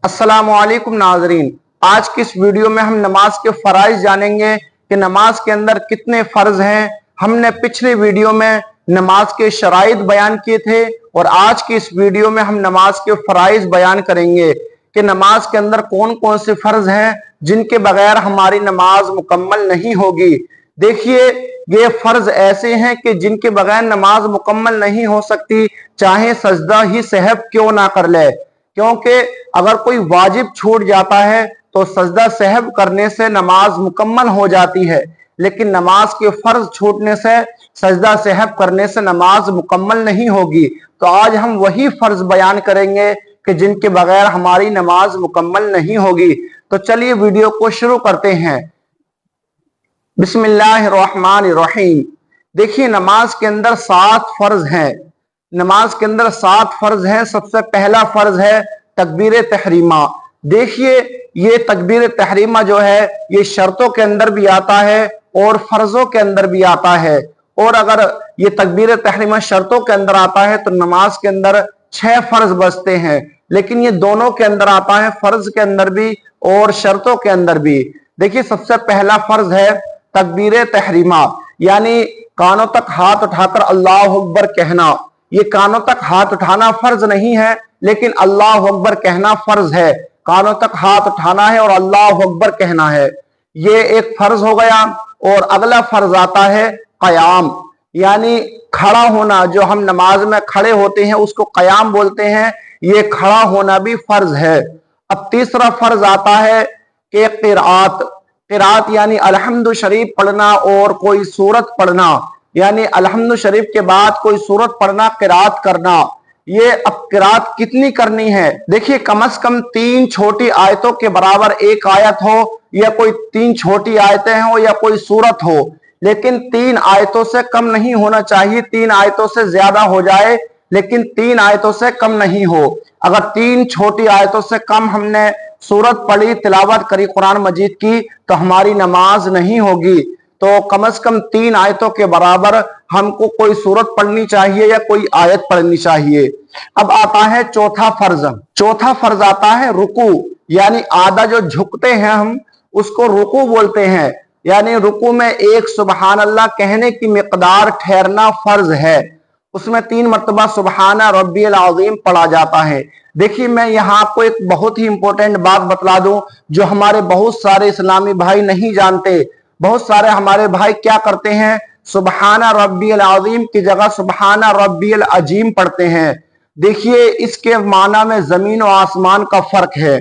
अस्सलामुअलैकुम नाज़रीन, आज की इस वीडियो में हम नमाज के फराइज जानेंगे कि नमाज के अंदर कितने फर्ज हैं। हमने पिछले वीडियो में नमाज के शराइत बयान किए थे और आज की इस वीडियो में हम नमाज के फराइज बयान करेंगे कि नमाज के अंदर कौन कौन से फर्ज हैं जिनके बगैर हमारी नमाज मुकम्मल नहीं होगी। देखिए, ये फर्ज ऐसे हैं कि जिनके बगैर नमाज मुकम्मल नहीं हो सकती, चाहे सजदा ही सहब क्यों ना कर ले। क्योंकि अगर कोई वाजिब छूट जाता है तो सजदा सहब करने से नमाज मुकम्मल हो जाती है, लेकिन नमाज के फर्ज छूटने से सजदा सहब करने से नमाज मुकम्मल नहीं होगी। तो आज हम वही फर्ज बयान करेंगे कि जिनके बगैर हमारी नमाज मुकम्मल नहीं होगी। तो चलिए वीडियो को शुरू करते हैं। बिस्मिल्लाहिर्रहमानिर्रहीम। देखिए, नमाज के अंदर 7 फर्ज हैं। नमाज के अंदर 7 फर्ज हैं। सबसे पहला फर्ज है तकबीर तहरीमा। देखिए, ये तकबीर तहरीमा जो है ये शर्तों के अंदर भी आता है और फर्जों के अंदर भी आता है। और अगर ये तकबीर तहरीमा शर्तों के अंदर आता है तो नमाज के अंदर 6 फर्ज बचते हैं, लेकिन ये दोनों के अंदर आता है, फर्ज के अंदर भी और शर्तों के अंदर भी। देखिए, सबसे पहला फर्ज है तकबीर तहरीमा, यानी कानों तक हाथ उठाकर अल्लाह अकबर कहना। ये कानों तक हाथ उठाना फर्ज नहीं है, लेकिन अल्लाह अकबर कहना फर्ज है। कानों तक हाथ उठाना है और अल्लाह अकबर कहना है, ये एक फर्ज हो गया। और अगला फर्ज आता है कयाम, यानी खड़ा होना। जो हम नमाज में खड़े होते हैं उसको कयाम बोलते हैं, ये खड़ा होना भी फर्ज है। अब तीसरा फर्ज आता है कि क़िरात। क़िरात यानी अलहम्दु शरीफ पढ़ना और कोई सूरत पढ़ना, यानी अलहम्दु शरीफ के बाद कोई सूरत पढ़ना, क़िरात करना। ये अब क़िरात कितनी करनी है? देखिए, कम से कम 3 छोटी आयतों के बराबर एक आयत हो, या कोई 3 छोटी आयतें हो, या कोई सूरत हो, लेकिन 3 आयतों से कम नहीं होना चाहिए। 3 आयतों से ज्यादा हो जाए, लेकिन 3 आयतों से कम नहीं हो। अगर 3 छोटी आयतों से कम हमने सूरत पढ़ी, तिलावत करी कुरान मजीद की, तो हमारी नमाज नहीं होगी। तो कम से कम 3 आयतों के बराबर हमको कोई सूरत पढ़नी चाहिए या कोई आयत पढ़नी चाहिए। अब आता है चौथा फर्ज। चौथा फर्ज आता है रुकू, यानी आधा जो झुकते हैं हम उसको रुकू बोलते हैं। यानी रुकू में एक सुबहान अल्लाह कहने की मिकदार ठहरना फर्ज है। उसमें 3 मरतबा सुबहाना रब्बियल अज़ीम पढ़ा जाता है। देखिए, मैं यहाँ आपको एक बहुत ही इंपॉर्टेंट बात बतला दूं जो हमारे बहुत सारे इस्लामी भाई नहीं जानते। बहुत सारे हमारे भाई क्या करते हैं, सुबहाना रब्बियल अज़ीम की जगह सुबहाना रब्बियल अजीम पढ़ते हैं। देखिए, इसके माना में जमीन और आसमान का फर्क है।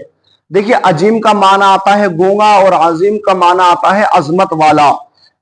देखिए, अजीम का माना आता है गूंगा और अजीम का माना आता है अजमत वाला।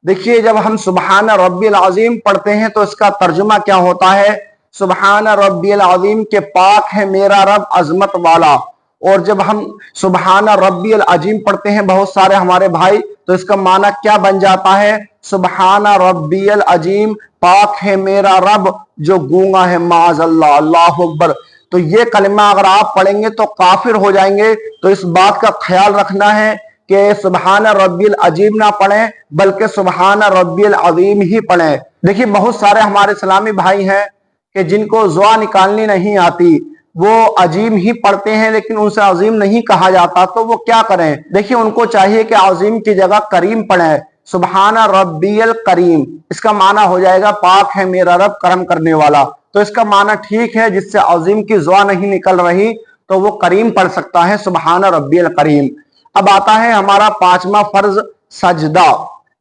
देखिए, जब हम सुबहाना रब्बियल अज़ीम पढ़ते हैं तो इसका तर्जुमा क्या होता है, सुबहाना रब्बियल अज़ीम के पाक है मेरा रब अजमत वाला। और जब हम सुबहाना रब्बियल अजीम पढ़ते हैं बहुत सारे हमारे भाई, तो इसका माना क्या बन जाता है, सुबहाना रब्बियल अजीम पाक है मेरा रब जो गूंगा है माज़अल्लाह, अल्लाह अकबर। तो ये कलिमा अगर आप पढ़ेंगे तो काफिर हो जाएंगे। तो इस बात का ख्याल रखना है कि सुबहाना रब्बियल अजीम ना पढ़ें, बल्कि सुबहाना रब्बियल अज़ीम ही पढ़ें। देखिए, बहुत सारे हमारे इस्लामी भाई हैं कि जिनको जुआ निकालनी नहीं आती, वो अजीम ही पढ़ते हैं, लेकिन उनसे अजीम नहीं कहा जाता। तो वो क्या करें? देखिए, उनको चाहिए कि अजीम की जगह करीम पढ़ें, सुबहाना रब्बियल करीम। इसका माना हो जाएगा पाक है मेरा रब करम करने वाला। तो इसका माना ठीक है, जिससे अजीम की जुआ नहीं निकल रही तो वो करीम पढ़ सकता है, सुबहाना रब्बियल करीम। अब आता है हमारा 5वां फर्ज सजदा,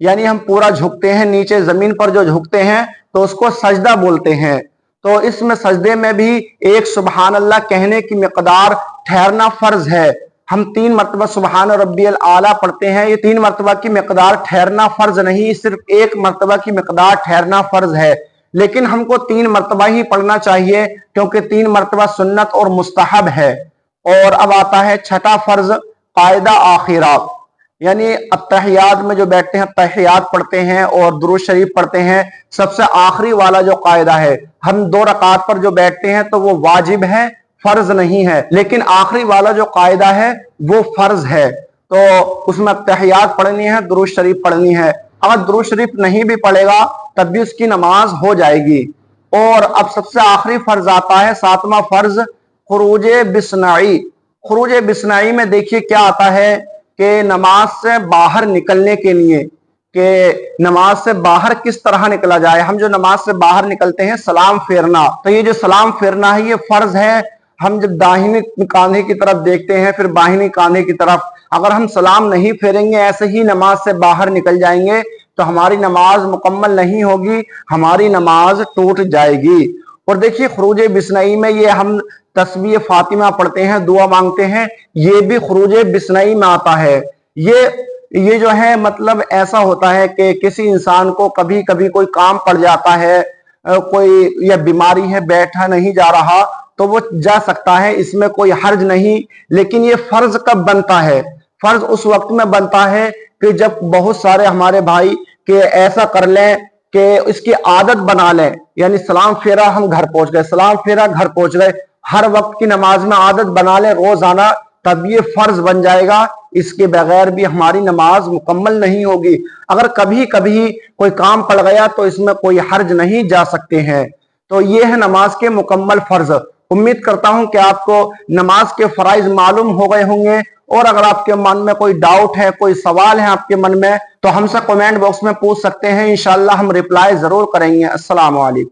यानी हम पूरा झुकते हैं, नीचे जमीन पर जो झुकते हैं तो उसको सजदा बोलते हैं। तो इसमें सजदे में भी एक सुबहान अल्लाह कहने की मिकदार ठहरना फर्ज है। हम 3 मरतबा सुबहान रब्बियल आला पढ़ते हैं, ये 3 मरतबा की मिकदार ठहरना फर्ज नहीं, सिर्फ 1 मरतबा की मिकदार ठहरना फर्ज है। लेकिन हमको 3 मरतबा ही पढ़ना चाहिए, क्योंकि 3 मरतबा सुन्नत और मुस्तहब है। और अब आता है छठा फर्ज कायदा आखिरा, यानी अत्तहियात में जो बैठते हैं तहियात पढ़ते हैं और दुरूद शरीफ पढ़ते हैं। सबसे आखिरी वाला जो कायदा है, हम 2 रकात पर जो बैठते हैं तो वो वाजिब है, फर्ज नहीं है, लेकिन आखिरी वाला जो कायदा है वो फर्ज है। तो उसमें तहियात पढ़नी है, दुरूद शरीफ पढ़नी है। अगर दुरूद शरीफ नहीं भी पढ़ेगा तब भी उसकी नमाज हो जाएगी। और अब सबसे आखिरी फर्ज आता है 7वां फर्ज खुरूज बिस्नाई। खुरूज बिस्नाई में देखिए क्या आता है कि नमाज से बाहर निकलने के लिए, कि नमाज से बाहर किस तरह निकला जाए। हम जो नमाज से बाहर निकलते हैं सलाम फेरना, तो ये जो सलाम फेरना है ये फर्ज है। हम जब दाहिने कांधे की तरफ देखते हैं फिर बाहिनी कांधे की तरफ, अगर हम सलाम नहीं फेरेंगे, ऐसे ही नमाज से बाहर निकल जाएंगे तो हमारी नमाज मुकम्मल नहीं होगी, हमारी नमाज टूट जाएगी। और देखिए खुरूज बिस्नई में ये हम तस्बीह फातिमा पढ़ते हैं, दुआ मांगते हैं, ये भी खुरूज बिस्नई में आता है। ये जो है मतलब ऐसा होता है कि किसी इंसान को कभी कभी कोई काम पड़ जाता है, कोई या बीमारी है, बैठा नहीं जा रहा, तो वो जा सकता है, इसमें कोई हर्ज नहीं। लेकिन ये फर्ज कब बनता है? फर्ज उस वक्त में बनता है कि जब बहुत सारे हमारे भाई के ऐसा कर लें कि इसकी आदत बना लें, यानी सलाम फेरा हम घर पहुंच गए, सलाम फेरा घर पहुंच गए, हर वक्त की नमाज में आदत बना लें रोजाना, तब ये फर्ज बन जाएगा। इसके बगैर भी हमारी नमाज मुकम्मल नहीं होगी। अगर कभी कभी कोई काम पड़ गया तो इसमें कोई हर्ज नहीं, जा सकते हैं। तो ये है नमाज के मुकम्मल फर्ज। उम्मीद करता हूं कि आपको नमाज के फराइज मालूम हो गए होंगे, और अगर आपके मन में कोई डाउट है, कोई सवाल है आपके मन में, तो हमसे कमेंट बॉक्स में पूछ सकते हैं, इंशाअल्लाह हम रिप्लाई जरूर करेंगे। अस्सलाम वालेकुम।